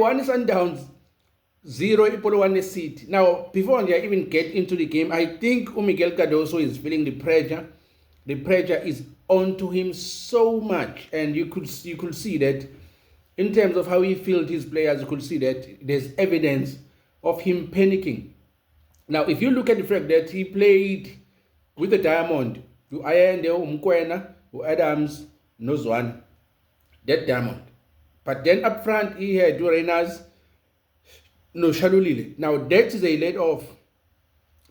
1 Sundowns, 0 Polokwane City. Now, before I even get into the game, I think Miguel Cardoso is feeling the pressure. The pressure is onto him so much, and you could see that in terms of how he fielded his players. You could see that there's evidence of him panicking. Now, if you look at the fact that he played with the Diamond, you Ayende, Mkwena, Adams, Nozwan, that Diamond. But then up front, he had Reyners, no Shalulile. Now, that is a let off,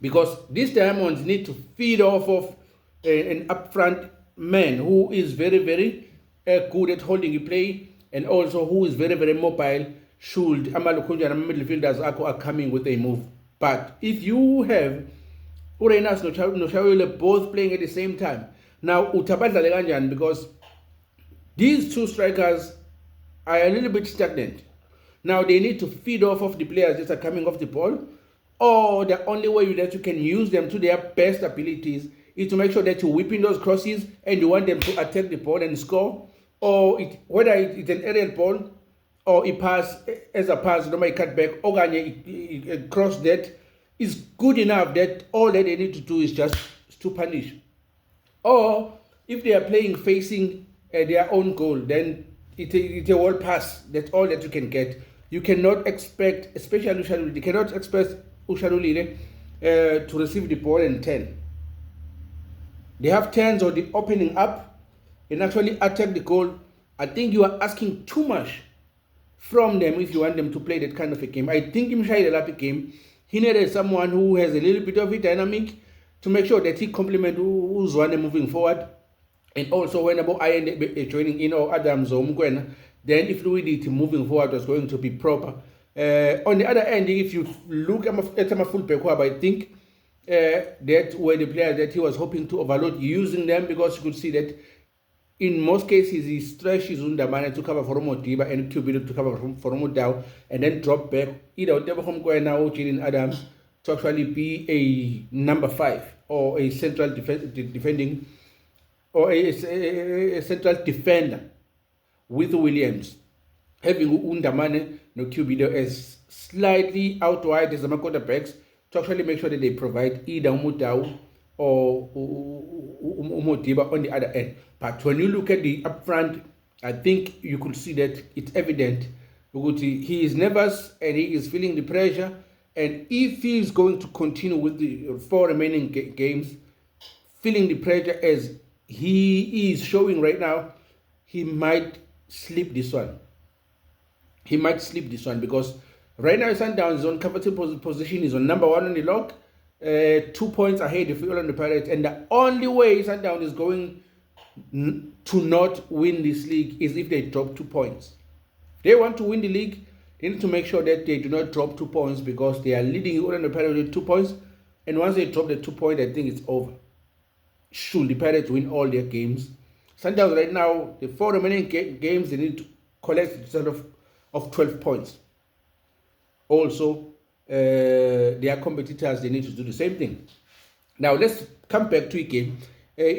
because these Diamonds need to feed off of an upfront man who is very, very good at holding the play, and also who is very, very mobile should Amalukunja and midfielders are coming with a move. But if you have Urenas Noshawile both playing at the same time, now Utabadla Leganjan, because these two strikers are a little bit stagnant. Now they need to feed off of the players that are coming off the ball, or the only way that you can use them to their best abilities is to make sure that you whip in those crosses and you want them to attack the ball and score, or whether it's an aerial ball or a pass as a pass, no matter cut back, or a cross that is good enough that all that they need to do is just to punish. Or if they are playing facing their own goal, then it's a wall pass. That's all that you can get. You cannot expect, especially Ushaluli, you cannot expect Ushaluli to receive the ball and turn. They have turns or the opening up and actually attack the goal. I think you are asking too much from them if you want them to play that kind of a game. I think in Shai Lapi game, he needed someone who has a little bit of a dynamic to make sure that he complements Uzwane moving forward. And also when about Ian joining in or Adams or Mkwena, then if fluidity moving forward was going to be proper. On the other end, if you look at Maful Pekwab, I think that were the players that he was hoping to overload using them, because you could see that in most cases he stretches Undamane to cover for Modiba and Cubido to cover for Modao, and then drop back either Mkwena or Jillian Adams to actually be a number 5 or a central defending or a central defender with Williams, having Undamane no Cubido as slightly out wide as the quarterbacks to actually make sure that they provide either Mudau or Modiba on the other end. But when you look at the upfront, I think you could see that it's evident because he is nervous and he is feeling the pressure. And if he is going to continue with the 4 remaining games, feeling the pressure as he is showing right now, he might slip this one. He might slip this one because right now Sundowns is on comfortable position, is on number 1 on the log, 2 points ahead of Orlando Pirates, and the only way Sundowns is going to not win this league is if they drop 2 points. They want to win the league. They need to make sure that they do not drop 2 points because they are leading Orlando Pirates with 2 points, and once they drop the 2 points, I think it's over. Should the Pirates win all their games, Sundowns right now, the 4 remaining games, they need to collect a total of 12 points. Also, their competitors, they need to do the same thing. Now, let's come back to a game.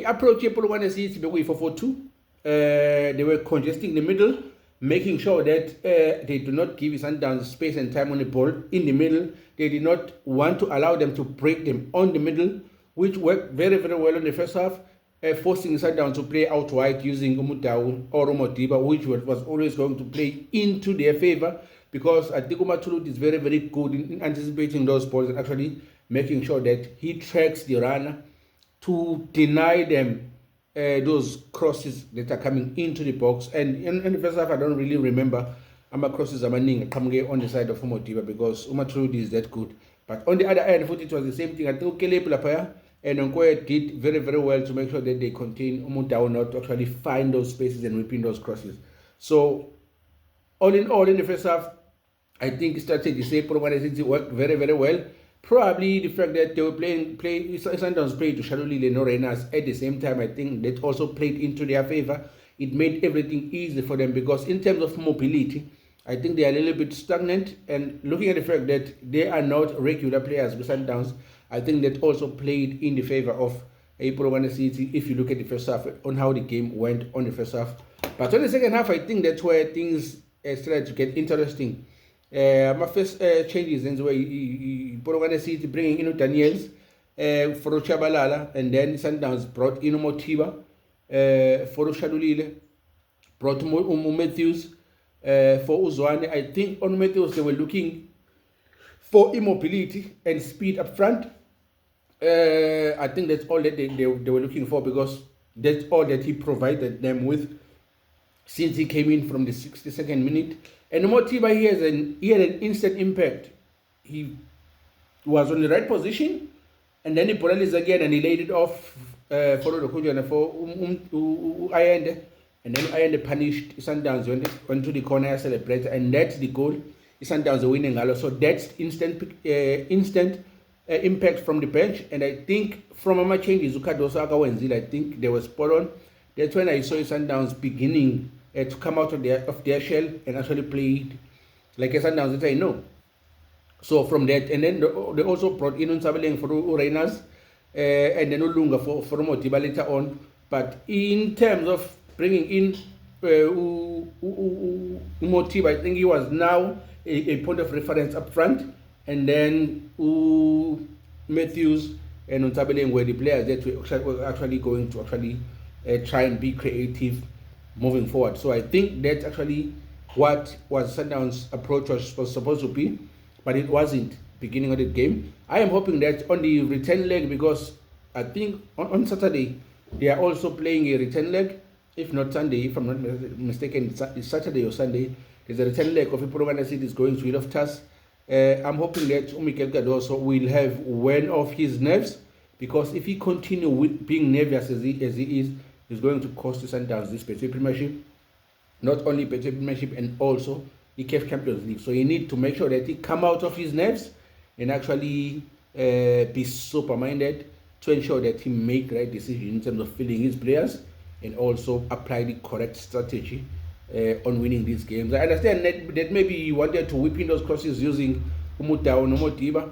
Approach Polokwane City with 4-4-2. They were congesting the middle, making sure that they do not give Sundowns space and time on the ball in the middle. They did not want to allow them to break them on the middle, which worked very, very well in the first half, forcing Sundowns to play out wide using Umudau or Modiba, which was always going to play into their favor, because I think Umatulu is very, very good in anticipating those balls and actually making sure that he tracks the runner to deny them those crosses that are coming into the box. And in the first half, I don't really remember crosses coming on the side of Modiba because Umatulu is that good. But on the other end, it was the same thing. I think Kele Plapaya and Onkoya did very, very well to make sure that they contain Umudao not to actually find those spaces and whipping those crosses. So, all in all, in the first half, I think strategy say Polokwane worked very, very well. Probably the fact that they were Sundowns played to Shalulile no Reyners at the same time, I think that also played into their favor. It made everything easy for them because in terms of mobility, I think they are a little bit stagnant. And looking at the fact that they are not regular players with Sundowns, I think that also played in the favor of Polokwane City if you look at the first half on how the game went on the first half. But on the second half, I think that's where things started to get interesting. My first changes in the way Polokwane City bringing in Daniels for Chabalala, and then Sundowns brought in Motiba for Shadulile, brought Matthews for Uzwane. I think on Matthews they were looking for immobility and speed up front. I think that's all that they were looking for, because that's all that he provided them with since he came in from the 62nd minute. And Motiba, he had an instant impact. He was on the right position, and then he put it again and he laid it off for Ayende, and then Ayende punished Sundowns, went to the corner, celebrated, and that's the goal. Sundowns are winning. So that's instant impact from the bench. And I think from my changes, I think they were spot on. That's when I saw Sundowns beginning to come out of their shell and actually played like a Sundowns that I know. So from that, and then they also brought in Unsabeleng for Urenas, and then Ulunga for Motiba later on. But in terms of bringing in Motiba, I think he was now a point of reference up front, and then Matthews and Unsabeleng were the players that were actually going to try and be creative moving forward. So I think that's actually what was Sundowns' approach was supposed to be, but it wasn't beginning of the game. I am hoping that on the return leg, because I think on Saturday they are also playing a return leg, if not Sunday, if I'm not mistaken, it's Saturday or Sunday. There's a return leg of Polokwane City is going to Loftus. I'm hoping that Mikel Cardoso will have one of his nerves, because if he continue with being nervous as he is, he's going to cost the Sundowns this Betway Premiership, not only Betway Premiership and also the CAF Champions League. So he need to make sure that he come out of his nerves and actually be sober-minded to ensure that he make the right decision in terms of filling his players and also apply the correct strategy on winning these games. I understand that maybe he wanted to whip in those crosses using Umutao and Motiba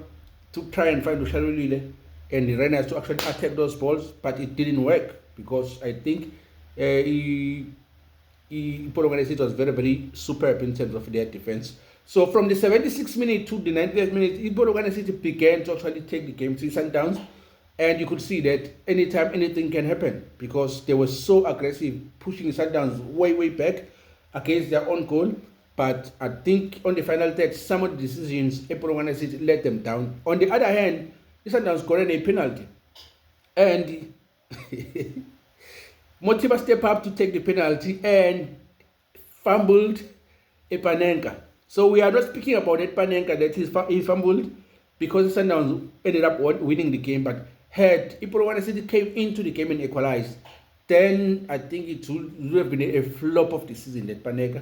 to try and find Ushalulile and the runners to actually attack those balls, but it didn't work, because I think Polokwane City was very, very superb in terms of their defense. So from the 76th minute to the 90th minute, Polokwane City began to actually take the game to Sundowns, and you could see that anytime anything can happen, because they were so aggressive, pushing Sundowns way, way back against their own goal. But I think on the final third, some of the decisions Polokwane City let them down. On the other hand, Sundowns got a penalty, and Motiba stepped up to take the penalty and fumbled Epanenka. So we are not speaking about Epanenka that he fumbled, because Sundowns ended up winning the game. But had Polokwane City came into the game and equalized, then I think it would have been a flop of the season, that Epanenka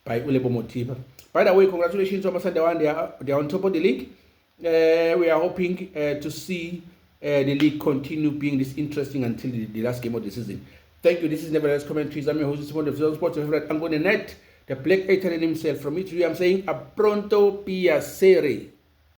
by Ulebo Motiba. By the way, congratulations to Masandawan. They are on top of the league. We are hoping to see the league continue being this interesting until the last game of the season. Thank you. This is Nevertheless Commentaries. I'm your host, Simon of Zone Sports. I'm going to net the Black Italian himself. From Italy, I'm saying a pronto piacere.